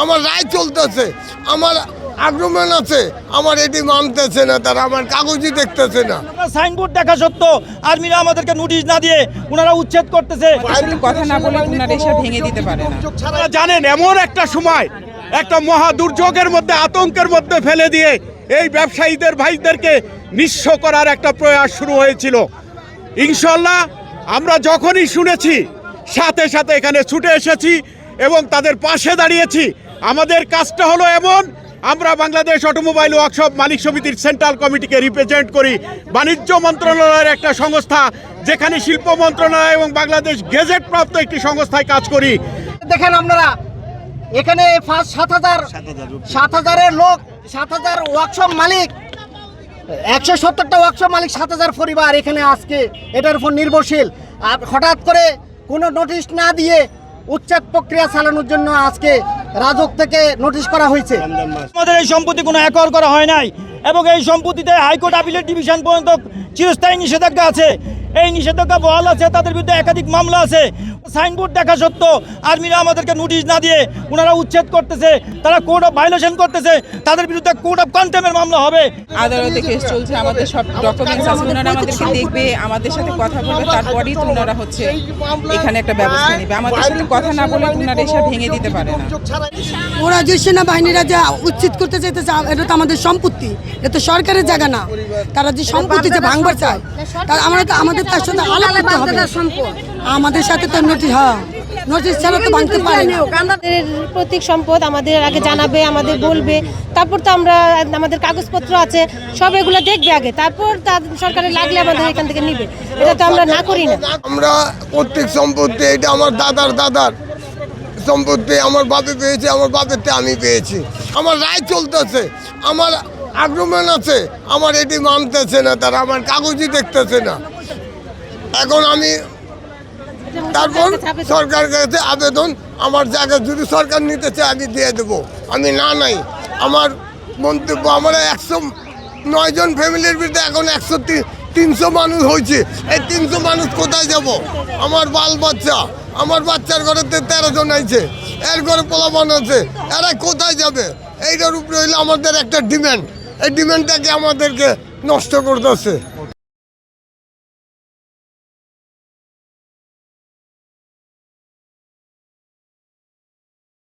আমার রায় চলতেছে, আমার আগ্রহমান আছে, আমার এটি মানতেছে না, তারা আমার কাগজই দেখতেছে না। সাইনবোর্ড দেখা সত্ত্বেও আর্মিরা আমাদেরকে নোটিশ না দিয়ে ওনারা উচ্ছেদ করতেছে। কথা না বলে ওনারা এসে ভেঙে দিতে পারে না। আপনারা জানেন এমন একটা সময় একটা মহা দুর্যোগের মধ্যে আতঙ্কের মধ্যে ফেলে দিয়ে এই ব্যবসায়ীদের ভাইদেরকে নিঃস্ব করার একটা প্রয়াস শুরু হয়েছিল। ইনশাল্লাহ আমরা যখনই শুনেছি সাথে সাথে এখানে ছুটে এসেছি এবং তাদের পাশে দাঁড়িয়েছি। আমাদের কাজটা হলো এমন, আমরা বাংলাদেশ অটোমোবাইল ওয়ার্কশপ মালিক সমিতির সেন্ট্রাল কমিটিকে রিপ্রেজেন্ট করি। বাণিজ্য মন্ত্রণালয়ের একটা সংস্থা, যেখানে শিল্প মন্ত্রণালয় এবং বাংলাদেশ গেজেট প্রাপ্ত একটি সংস্থায় কাজ করি। দেখেন আপনারা এখানে ফার্স্ট 7,000-এর লোক, 7,000 ওয়ার্কশপ মালিক, 170টা ওয়ার্কশপ মালিক, 7,000 পরিবার এখানে আজকে এটার উপর নির্ভরশীল। আর হঠাৎ করে কোনো নোটিশ না দিয়ে উচ্ছেদ প্রক্রিয়া চালানোর জন্য আজকে রাজক থেকে নোটিশ করা হয়েছে। আমাদের এই সম্পত্তি কোনো অ্যাকোয়ার করা হয় নাই এবং এই সম্পত্তিতে হাইকোর্ট আপিলের ডিভিশন পর্যন্ত চিরস্থায়ী নিষেধাজ্ঞা আছে। এই নিষেধাজ্ঞা বহাল আছে, তাদের বিরুদ্ধে একাধিক মামলা আছে। সাইনবোর্ড দেখা সত্ত্বেও আর্মিরা আমাদেরকে নোটিশ না দিয়ে ওনারা উচ্ছেদ করতেছে, তারা কোড অফ ভায়োলেশন করতেছে, তাদের বিরুদ্ধে কোড অফ কন্টেম্পের মামলা হবে। আদালতে কেস চলছে, আমাদের সব ডকুমেন্টস আছে, ওনারা আমাদেরকে দেখবে, আমাদের সাথে কথা বলবে, তারপরেই তো ওনারা হচ্ছে এখানে একটা ব্যবস্থা নেবে। আমাদের সাথে কথা না বলে ওনারা এসে ভেঙে দিতে পারে না। ওরা যে সেনাবাহিনীরা যে উচ্ছেদ করতে চাইতেছে, এটা তো আমাদের সম্পত্তি, এটা তো সরকারের জায়গা না। তারা যে সম্পত্তি যে ভাঙবার চায়, তারা আমাদের তার সাথে আলাপ করতে হবে। আমাদের সাথে তো নোটিশ ছাড়া তো ভাঙতে পারে না। আমাদের প্রতীক সম্পদ আমাদের আগে জানাবে, আমাদের বলবে, তারপর তো আমরা আমাদের কাগজপত্র আছে সব এগুলো দেখবে আগে, তারপর সরকারের লাগলে আমাদের এখান থেকে নিবে। এটা তো আমরা না করি না। আমরা প্রত্যেক সম্পত্তি, এটা আমার দাদার সম্পত্তি, আমার বাপে পেয়েছে, আমার বাপেরটা আমি পেয়েছি। আমার রায় চলতেছে, আমার আগ্রহমান আছে, আমার এটি মানতেছে না, তারা আমার কাগজই দেখতেছে না। এখন আমি তারপর সরকারের কাছে আবেদন, আমার জায়গা যদি সরকার নিতে চায় আমি দিয়ে দেবো, আমি নাই। আমার মন্তব্য, আমরা 109 জন ফ্যামিলির ভিতরে এখন 300 মানুষ হয়েছে। এই 300 মানুষ কোথায় যাব? আমার বাচ্চা, আমার বাচ্চার ঘরে 13 জন আছে, এর ঘরে পোলাপান আছে, এরা কোথায় যাবে? এইটার উপরে হইলে আমাদের একটা ডিমান্ড, এই ডিমান্ডটাকে আমাদেরকে নষ্ট করতেছে।